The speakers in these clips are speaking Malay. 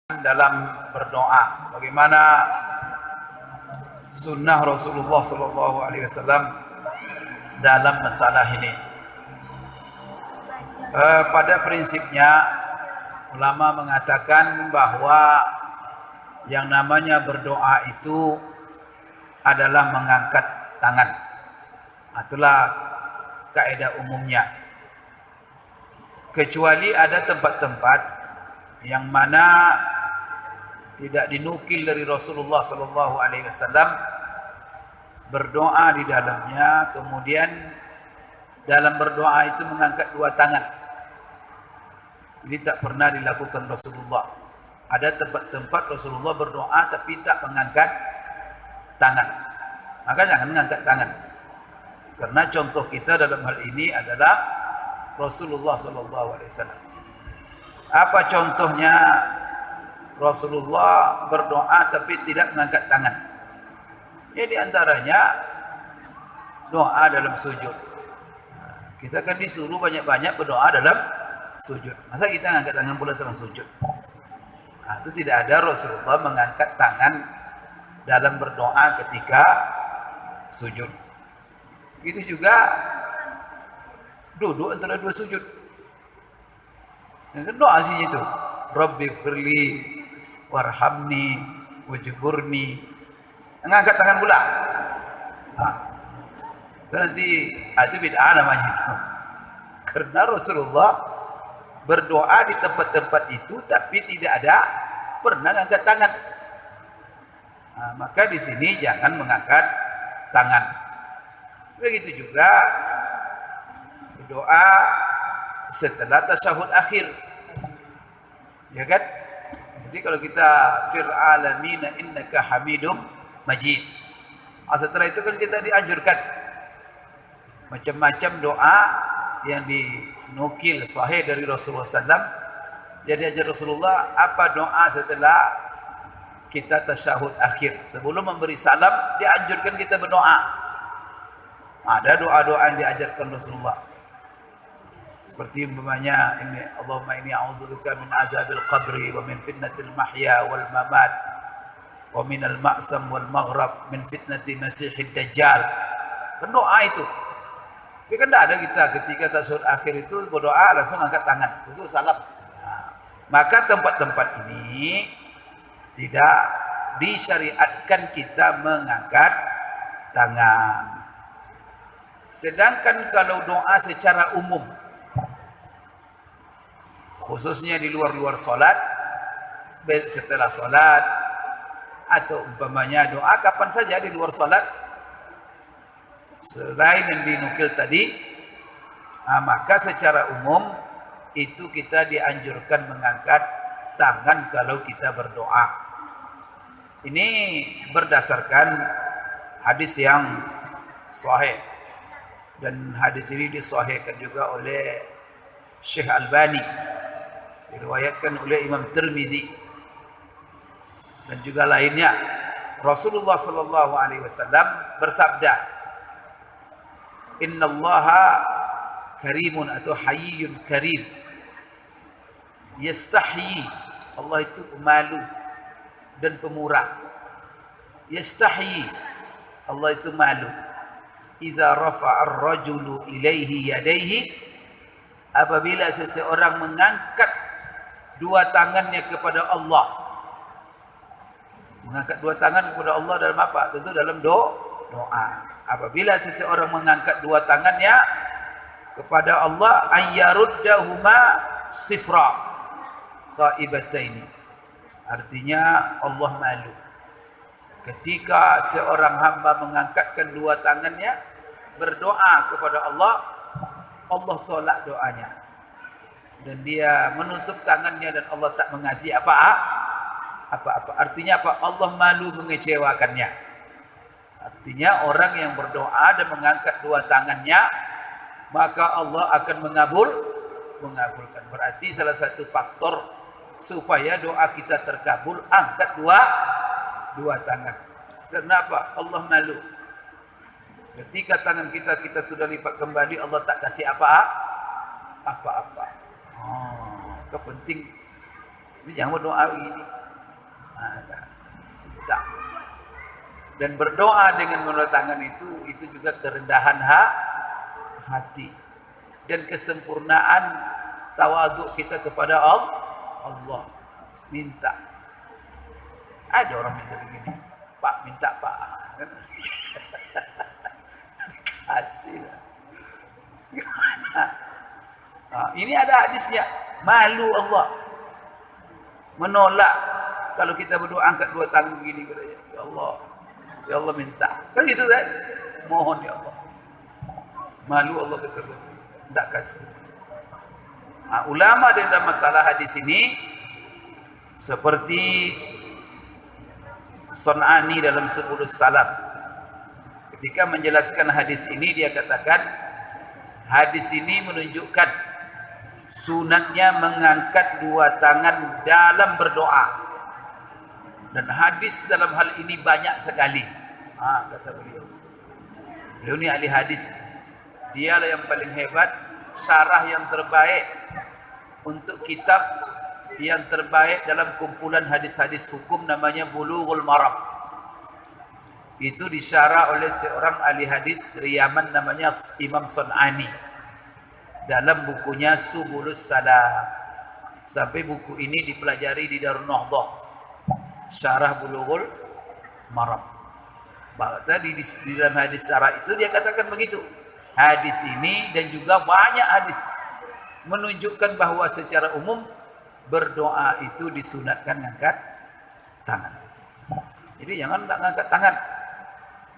dalam berdoa, bagaimana sunnah Rasulullah SAW dalam masalah ini. Pada prinsipnya ulama mengatakan bahwa yang namanya berdoa itu adalah mengangkat tangan. Itulah kaidah umumnya. Kecuali ada tempat-tempat yang mana tidak dinukil dari Rasulullah SAW berdoa di dalamnya, kemudian dalam berdoa itu mengangkat dua tangan. Ini tak pernah dilakukan Rasulullah. Ada tempat-tempat Rasulullah berdoa tapi tak mengangkat tangan. Maka jangan mengangkat tangan. Karena contoh kita dalam hal ini adalah Rasulullah SAW. Apa contohnya Rasulullah berdoa tapi tidak mengangkat tangan? Ya, di antaranya doa dalam sujud. Kita kan disuruh banyak-banyak berdoa dalam sujud. Masa kita mengangkat tangan pula sedang sujud? Itu tidak ada Rasulullah mengangkat tangan dalam berdoa ketika sujud. Itu juga duduk antara dua sujud. Doa sih itu. Rabbi firli warhamni wajburni. Mengangkat tangan pula. Itu nanti itu bid'ah namanya itu. Karena Rasulullah berdoa di tempat-tempat itu tapi tidak ada pernah mengangkat tangan. Maka di sini jangan mengangkat tangan. Begitu juga berdoa setelah tasyahud akhir. Ya kan? Jadi kalau kita fil alamin innaka hamidum majid. Setelah itu kan kita dianjurkan macam-macam doa yang dinukil sahih dari Rasulullah SAW. Jadi ajar Rasulullah apa doa setelah kita tasyahud akhir. Sebelum memberi salam dianjurkan kita berdoa. Ada doa-doa yang diajarkan Rasulullah. Seperti umpamanya ini, Allahumma inni a'udzubika min azabil qabri wa min fitnatil mahya wal mamat wa min al ma'sam wal maghrib min fitnati masihid dajjal. Berdoa itu. Tapi kan tidak ada kita ketika tasyahud akhir itu berdoa langsung angkat tangan. Itu salam. Maka tempat-tempat ini tidak disyariatkan kita mengangkat tangan. Sedangkan kalau doa secara umum, khususnya di luar-luar solat, setelah solat, atau umpamanya doa kapan saja di luar solat, selain yang dinukil tadi, maka secara umum itu kita dianjurkan mengangkat tangan kalau kita berdoa. Ini berdasarkan hadis yang sahih, dan hadis ini disahihkan juga oleh Syekh Albani, diriwayatkan oleh Imam Tirmizi dan juga lainnya. Rasulullah SAW bersabda, Innallaha karimun atau hayyun karim. Yastahyi, Allah itu pemalu dan pemurah. Yastahyi, Allah itu malu. Iza rafa'ar rajulu ilaihi yadaihi, apabila seseorang mengangkat dua tangannya kepada Allah. Mengangkat dua tangan kepada Allah dalam apa? Tentu dalam doa. Apabila seseorang mengangkat dua tangannya kepada Allah, ayyaruddahuma sifra khaibataini. Artinya Allah malu ketika seorang hamba mengangkatkan dua tangannya berdoa kepada Allah, Allah tolak doanya dan dia menutup tangannya dan Allah tak mengasihi apa-apa. Artinya apa? Allah malu mengecewakannya. Artinya orang yang berdoa dan mengangkat dua tangannya, maka Allah akan mengabulkan. Berarti salah satu faktor supaya doa kita terkabul, angkat dua tangan. Kenapa? Allah malu. Ketika tangan kita sudah lipat kembali, Allah tak kasih apa-apa. Kepenting. Ini jangan berdoa begini. Tak. Dan berdoa dengan mengulur tangan itu juga kerendahan hati dan kesempurnaan tawaduk kita kepada Allah. Minta. Ada orang minta begini, Pak minta Pak, kan? Kasih lah. Gimana? Ini ada hadisnya. Malu Allah, menolak kalau kita berdoa angkat dua tangan begini, ya Allah minta, kan gitu kan? Mohon ya Allah. Malu Allah kata, tidak kasih. Ulama dalam masalah hadis ini seperti Sun'ani dalam 10 salam, ketika menjelaskan hadis ini dia katakan hadis ini menunjukkan sunatnya mengangkat dua tangan dalam berdoa, dan hadis dalam hal ini banyak sekali. Kata beliau ini ahli hadis, dialah yang paling hebat, syarah yang terbaik untuk kitab yang terbaik dalam kumpulan hadis-hadis hukum, namanya Bulughul Maram. Itu disyarah oleh seorang ahli hadis dari Yaman namanya Imam Sun'ani dalam bukunya Subulus Salam. Sampai buku ini dipelajari di Darun Nahdhah, syarah Bulughul Maram. Tadi di dalam hadis syarah itu dia katakan begitu. Hadis ini dan juga banyak hadis menunjukkan bahwa secara umum berdoa itu disunatkan ngangkat tangan. Jadi jangan tak ngangkat tangan.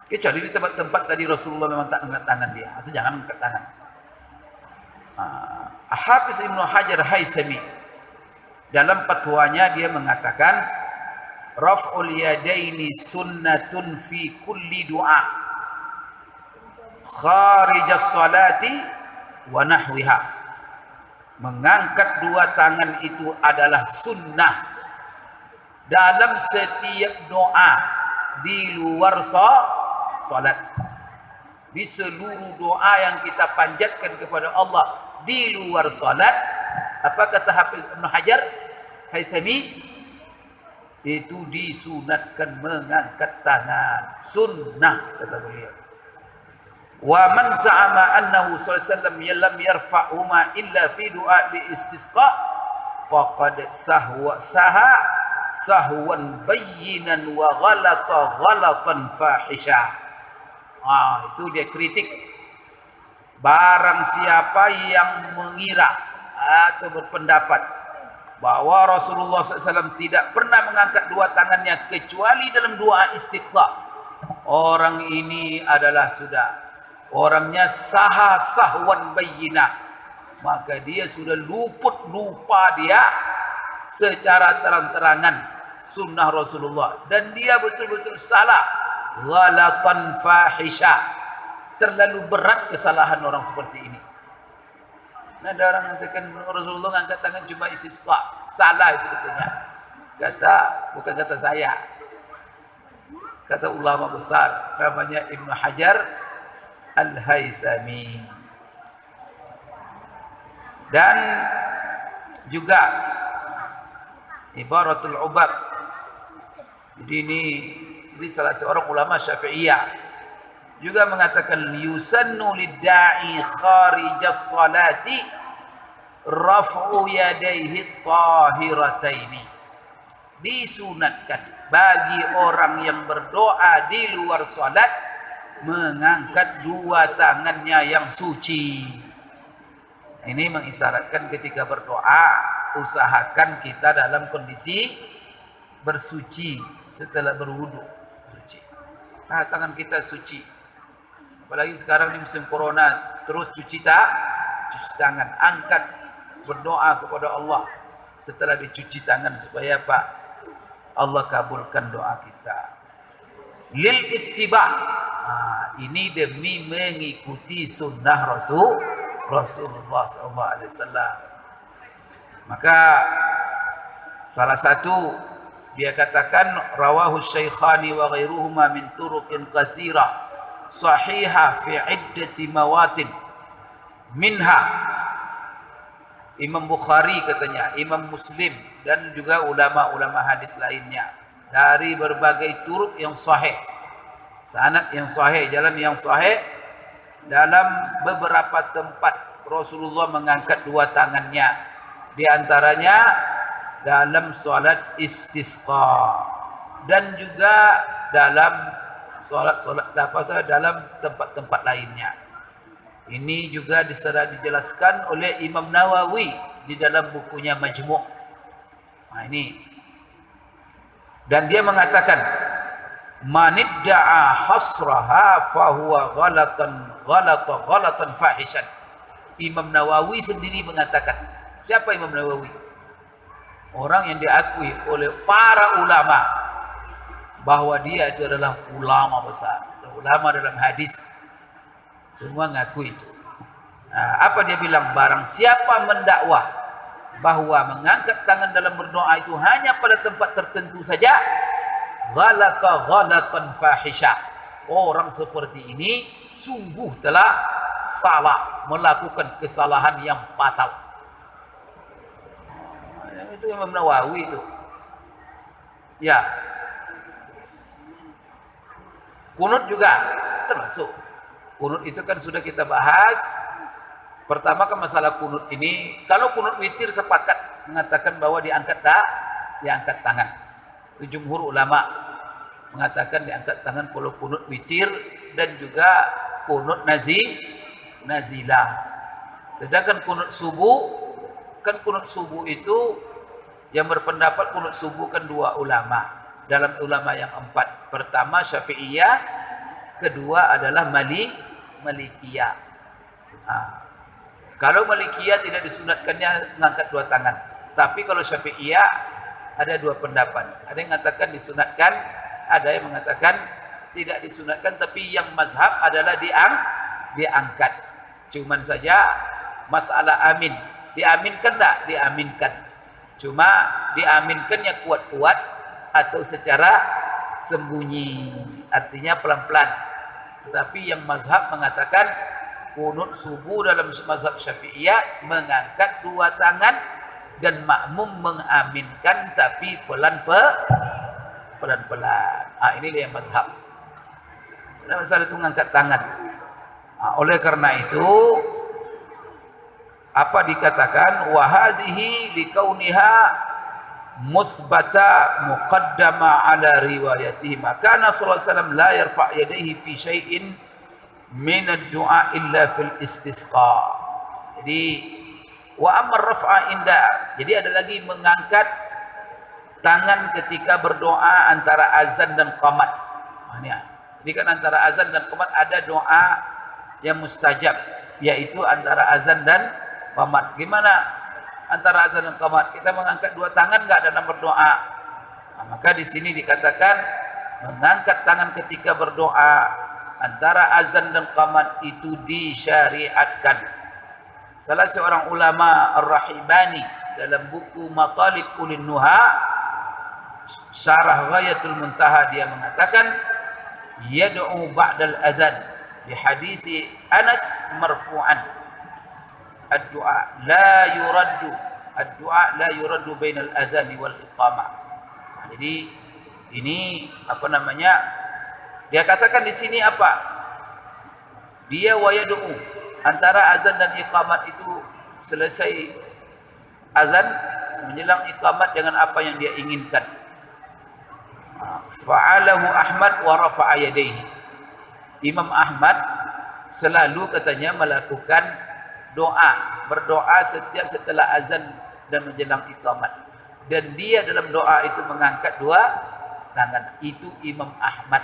Kecuali di tempat-tempat tadi Rasulullah memang tak ngangkat tangan dia, atau jangan ngangkat tangan. Hafiz Ibnu Hajar Haythami dalam fatwanya dia mengatakan raf'ul yadaini sunnatun fi kulli du'a kharijas salati wa nahwiha. Mengangkat dua tangan itu adalah sunnah dalam setiap doa di luar salat. Di seluruh doa yang kita panjatkan kepada Allah di luar salat, apa kata Hafiz Ibnu Hajar Haythami? Itu disunatkan mengangkat tangan. Sunnah, kata beliau. Wa man za'ama annahu sallallahu alaihi wasallam lam yarfa'huma illa fi du'a li istisqa faqad sahwan bayyinan wa ghalatan fahisha. Itu dia kritik. Barang siapa yang mengira atau berpendapat bahwa Rasulullah SAW tidak pernah mengangkat dua tangannya kecuali dalam doa istisqa, orang ini adalah orangnya sahwan bayyinah, maka dia sudah lupa dia secara terang-terangan sunnah Rasulullah, dan dia betul-betul salah, ghalatan fahisha, terlalu berat kesalahan orang seperti ini. Nah, ada orang mengatakan Rasulullah ngangkat tangan cuma istisqa, salah itu katanya. Bukan kata saya, kata ulama besar namanya Ibnu Hajar Al-Haythami. Dan juga Ibaratul Ubad, jadi ini salah seorang ulama Syafi'iyah juga mengatakan yusannu lid-da'i kharijas salati raf'u yadayhi tahirataini. Disunatkan bagi orang yang berdoa di luar salat mengangkat dua tangannya yang suci. Ini mengisyaratkan ketika berdoa usahakan kita dalam kondisi bersuci setelah berwudu, suci. Tangan kita suci. Apalagi sekarang di musim corona, terus cuci tangan, angkat, berdoa kepada Allah setelah dicuci tangan supaya Pak Allah kabulkan doa kita. Lil ittiba, ini demi mengikuti sunnah Rasulullah SAW. Maka salah satu dia katakan rawahu syaikhani wa ghairuhuma min turuqin katsira sahihah fi iddati mawatin minha. Imam Bukhari katanya, Imam Muslim dan juga ulama-ulama hadis lainnya dari berbagai turuk yang sahih, sanad yang sahih, jalan yang sahih. Dalam beberapa tempat Rasulullah mengangkat dua tangannya, di antaranya dalam solat istisqa dan juga dalam solat dalam tempat-tempat lainnya. Ini juga dijelaskan oleh Imam Nawawi di dalam bukunya Majmu'. Nah, ini. Dan dia mengatakan, manidda'a hasraha fahuwa ghalatan fahishan. Imam Nawawi sendiri mengatakan. Siapa Imam Nawawi? Orang yang diakui oleh para ulama bahwa dia itu adalah ulama besar, ulama dalam hadis. Semua ngaku itu. Nah, apa dia bilang? Barang siapa mendakwah bahwa mengangkat tangan dalam berdoa itu hanya pada tempat tertentu saja, ghalatan fahisha. Orang seperti ini sungguh telah salah, melakukan kesalahan yang fatal. Itu Imam Nawawi itu. Ya. Kunut juga termasuk. Kunut itu kan sudah kita bahas. Pertama kan masalah kunut ini, kalau kunut witir sepakat mengatakan bahwa diangkat tangan. Jumhur ulama mengatakan diangkat tangan kalau kunut witir dan juga kunut nazilah. Sedangkan kunut subuh itu yang berpendapat kunut subuh kan dua ulama. Dalam ulama yang empat, pertama Syafi'iyah, kedua adalah Malikiyah. Kalau Malikiyah tidak disunatkannya mengangkat dua tangan. Tapi kalau Syafi'iyah ada dua pendapat. Ada yang mengatakan disunatkan, ada yang mengatakan tidak disunatkan, tapi yang mazhab adalah diangkat. Cuman saja masalah amin. Diaminkan tak? Diaminkan. Cuma diaminkannya kuat-kuat atau secara sembunyi. Artinya pelan-pelan. Tetapi yang mazhab mengatakan kunut subuh dalam mazhab Syafi'iyah mengangkat dua tangan dan makmum mengaminkan tapi pelan-pelan. Ini dia yang mazhab. Dalam masalah itu mengangkat tangan. Oleh karena itu apa dikatakan wa hadhihi likauniha musbata muqaddama ala riwayatihi, maka Rasulullah SAW la yarfa' yadayhi fi syai'in min ad-du'a illa fil istisqa. Jadi wa amar raf'a inda, jadi ada lagi mengangkat tangan ketika berdoa antara azan dan qamat. Ini kan antara azan dan qamat ada doa yang mustajab, yaitu antara azan dan qamat. Gimana antara azan dan qamat? Kita mengangkat dua tangan enggak dalam berdoa? Maka di sini dikatakan mengangkat tangan ketika berdoa antara azan dan qamat itu disyariatkan. Salah seorang ulama Ar-Rahibani dalam buku Matalib Ulin Nuha Syarah Ghayatul Muntaha, dia mengatakan yad'u ba'dal azan di hadisi Anas marfu'an, ad-du'a la yuraddu bainal azani wal iqamah. Jadi ini apa namanya? Dia katakan di sini apa? Dia wayad'u, antara azan dan iqamat itu selesai azan menjelang iqamat dengan apa yang dia inginkan. Fa'alahu Ahmad wa rafa'a yadayhi. Imam Ahmad selalu katanya melakukan berdoa setiap setelah azan dan menjelang iqamat. Dan dia dalam doa itu mengangkat dua tangan. Itu Imam Ahmad.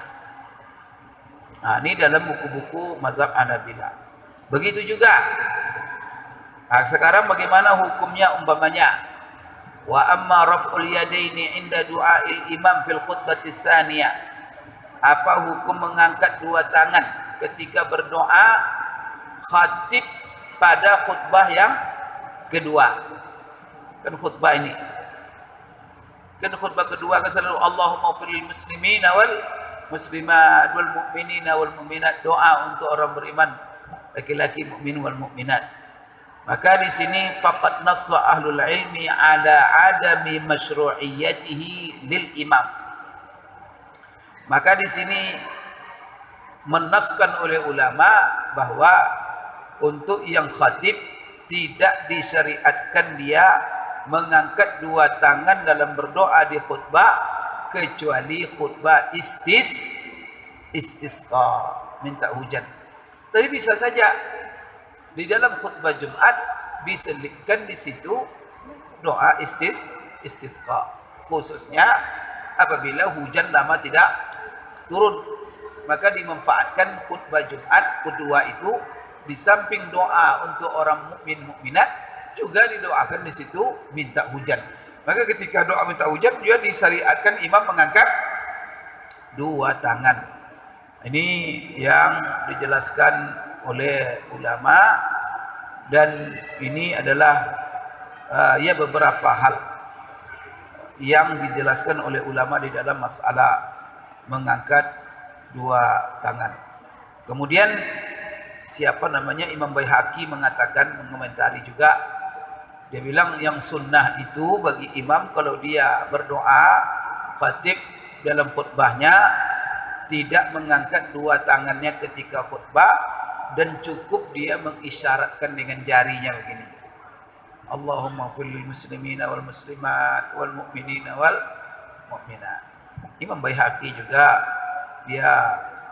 Ini dalam buku-buku mazhab Hanabilah. Begitu juga. Sekarang bagaimana hukumnya umpamanya? Wa amma raf'ul yadaini inda du'ail imam fil khutbati tsaniyah. Apa hukum mengangkat dua tangan ketika berdoa khatib pada khutbah yang kedua? Kan khutbah ini. Kan khutbah kedua kan selalu Allahumma ighfir lil muslimina wal muslimat wal mu'minina wal mu'minat, doa untuk orang beriman laki-laki mukmin wal mukminat. Maka di sini faqad nassa ahlul ilmi ala adami masyru'iyyatihi lil imam. Maka di sini menaskan oleh ulama bahwa untuk yang khatib tidak disyariatkan dia mengangkat dua tangan dalam berdoa di khutbah kecuali khutbah istisqa, minta hujan. Tapi bisa saja di dalam khutbah Jumat diselipkan di situ doa istisqa, khususnya apabila hujan lama tidak turun, maka dimanfaatkan khutbah Jumat kedua itu di samping doa untuk orang mukmin mukminat juga didoakan di situ minta hujan. Maka ketika doa minta hujan juga disyariatkan imam mengangkat dua tangan. Ini yang dijelaskan oleh ulama, dan ini adalah ya beberapa hal yang dijelaskan oleh ulama di dalam masalah mengangkat dua tangan. Kemudian siapa namanya Imam Baihaqi mengatakan, mengomentari juga, dia bilang yang sunnah itu bagi imam kalau dia berdoa khatib dalam khutbahnya tidak mengangkat dua tangannya ketika khutbah, dan cukup dia mengisyaratkan dengan jarinya begini, Allahumma fil muslimina wal muslimat wal mu'minina wal mu'minat. Imam Baihaqi juga dia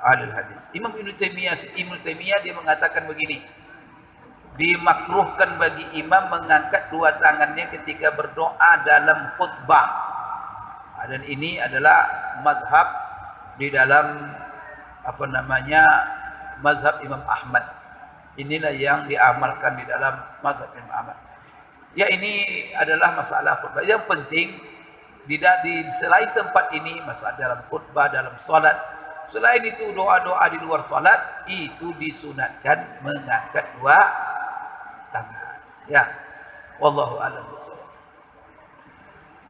ahli hadis. Imam Ibnu Taimiyah dia mengatakan begini, dimakruhkan bagi imam mengangkat dua tangannya ketika berdoa dalam khutbah. Dan ini adalah mazhab di dalam mazhab Imam Ahmad. Inilah yang diamalkan di dalam mazhab Imam Ahmad. Ya, ini adalah masalah khutbah. Yang penting di selain tempat ini, masalah dalam khutbah, dalam solat, selain itu doa-doa di luar solat itu disunatkan mengangkat dua tangan. Ya, wallahu a'lam bishawab.